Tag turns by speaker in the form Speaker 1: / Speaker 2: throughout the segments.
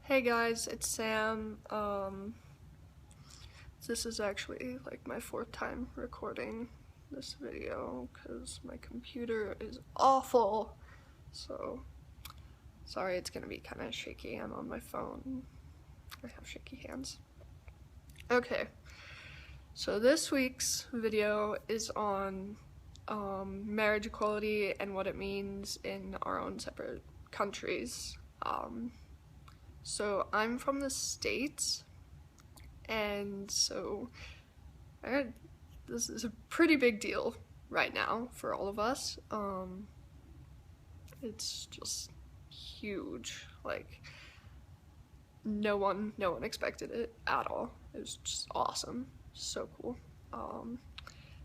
Speaker 1: Hey guys, it's Sam. This is actually like my fourth time recording this video because my computer is awful. So, sorry it's gonna be kind of shaky. I'm on my phone. I have shaky hands. Okay, so this week's video is on marriage equality and what it means in our own separate countries. So I'm from the States, and so this is a pretty big deal right now for all of us. It's just huge. Like no one expected it at all. It was just awesome. So cool.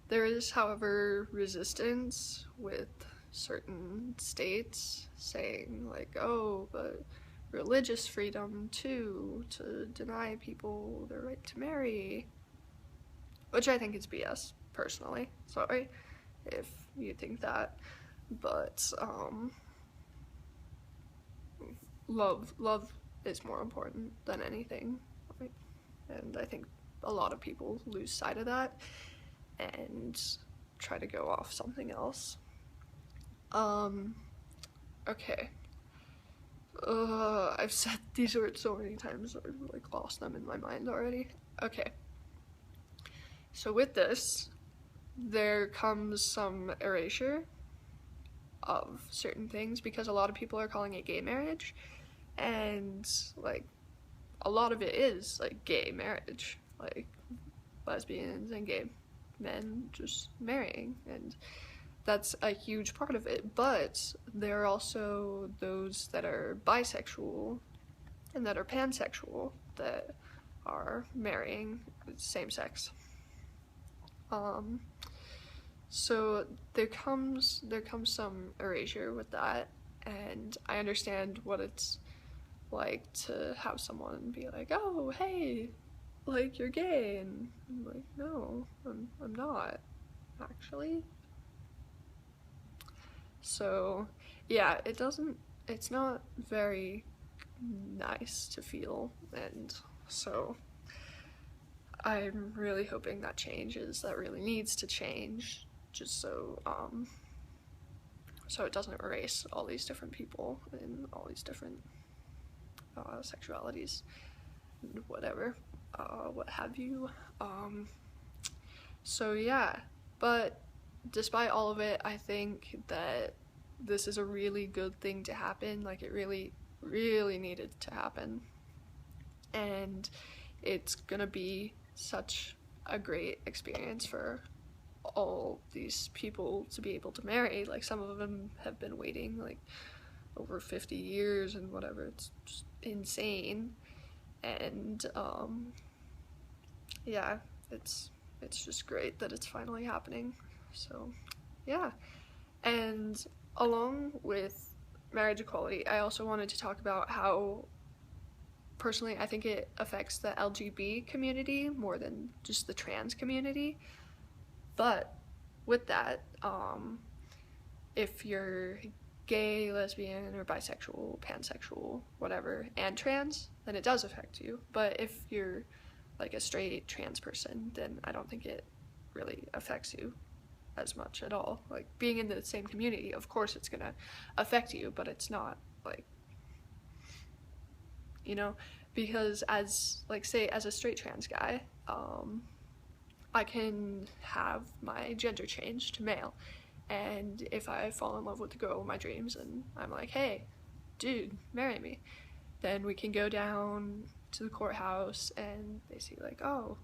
Speaker 1: There is, however, resistance with certain states saying like, oh, but religious freedom too, to deny people their right to marry, which I think is BS, personally. Sorry if you think that, but love is more important than anything, right? And I think a lot of people lose sight of that and try to go off something else. Okay. I've said these words so many times, I've like lost them in my mind already. Okay. So with this, there comes some erasure of certain things because a lot of people are calling it gay marriage, and like a lot of it is like gay marriage, like lesbians and gay men just marrying, and that's a huge part of it. But there are also those that are bisexual and that are pansexual that are marrying same sex. So there comes some erasure with that, and I understand what it's like to have someone be like, oh, hey, like you're gay, and I'm like, no, I'm not actually. So yeah, it's not very nice to feel, and so I'm really hoping that changes. That really needs to change, just so it doesn't erase all these different people and all these different sexualities, and whatever, what have you. So yeah, but despite all of it, I think that this is a really good thing to happen. Like it really, really needed to happen, and it's gonna be such a great experience for all these people to be able to marry. Like some of them have been waiting like over 50 years and whatever. It's just insane. And yeah, it's just great that it's finally happening. So yeah. And along with marriage equality, I also wanted to talk about how personally I think it affects the LGBT community more than just the trans community. But with that, if you're gay, lesbian, or bisexual, pansexual, whatever, and trans, then it does affect you. But if you're like a straight trans person, then I don't think it really affects you as much at all. Like being in the same community, of course it's gonna affect you, but it's not like, you know, because as like say as a straight trans guy, I can have my gender changed to male, and if I fall in love with the girl of my dreams and I'm like, hey, dude, marry me, then we can go down to the courthouse and they see like, oh,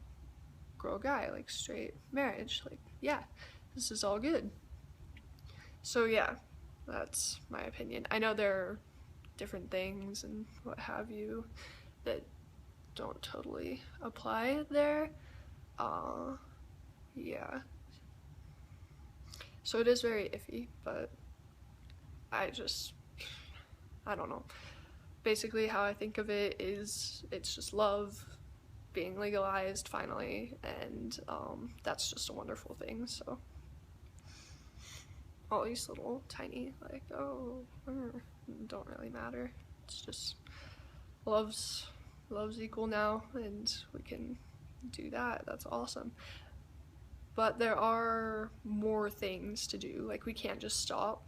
Speaker 1: girl guy, like straight marriage, like yeah, this is all good. So yeah, that's my opinion. I know there are different things and what have you that don't totally apply there. Yeah. So it is very iffy, but I just, I don't know. Basically, how I think of it is it's just love being legalized finally, and that's just a wonderful thing. So all these little tiny like, oh, don't really matter. It's just love's equal now, and we can do that. That's awesome. But there are more things to do. Like, we can't just stop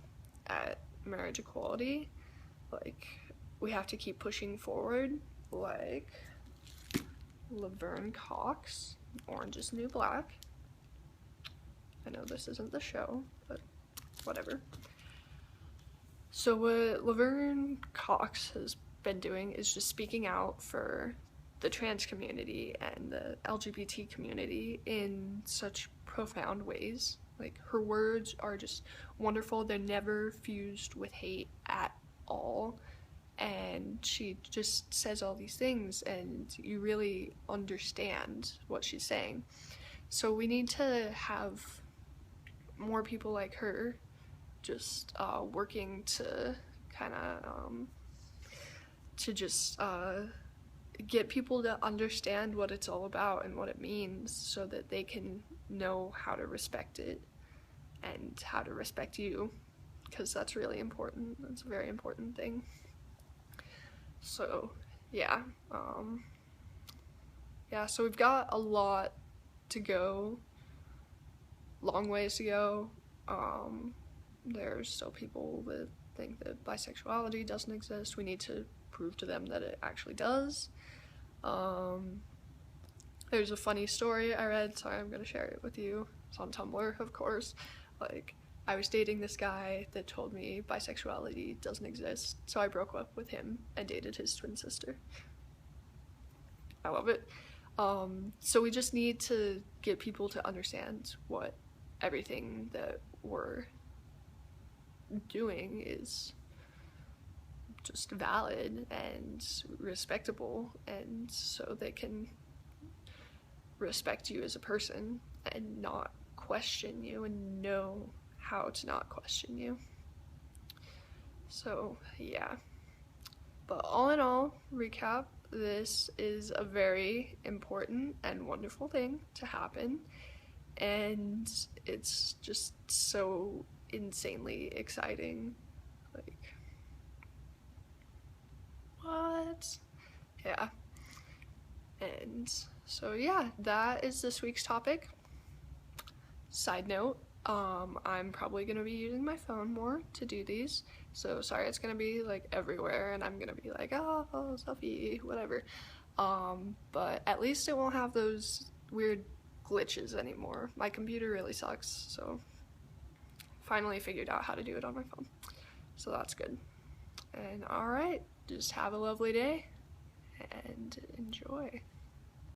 Speaker 1: at marriage equality. Like, we have to keep pushing forward. Like Laverne Cox, Orange is the New Black. I know this isn't the show, but whatever. So what Laverne Cox has been doing is just speaking out for the trans community and the LGBT community in such profound ways. Like, her words are just wonderful. They're never fused with hate at all. And she just says all these things, and you really understand what she's saying. So we need to have more people like her just working to kind of to just get people to understand what it's all about and what it means, so that they can know how to respect it and how to respect you, because that's really important. That's a very important thing. So yeah, so we've got a lot to go, long ways to go. There's still people that think that bisexuality doesn't exist. We need to prove to them that it actually does. There's a funny story I read, so I'm gonna share it with you. It's on Tumblr, of course. Like, I was dating this guy that told me bisexuality doesn't exist, so I broke up with him and dated his twin sister. I love it. So we just need to get people to understand what everything that we're doing is just valid and respectable, and so they can respect you as a person and not question you, and know how to not question you. So yeah, but all in all, recap, this is a very important and wonderful thing to happen, and it's just so insanely exciting. Like, what? Yeah. And so yeah, that is this week's topic. Side note, I'm probably gonna be using my phone more to do these, so sorry it's gonna be like everywhere and I'm gonna be like, oh, selfie, whatever. But at least it won't have those weird glitches anymore. My computer really sucks, so finally figured out how to do it on my phone, so that's good. And alright, just have a lovely day and enjoy.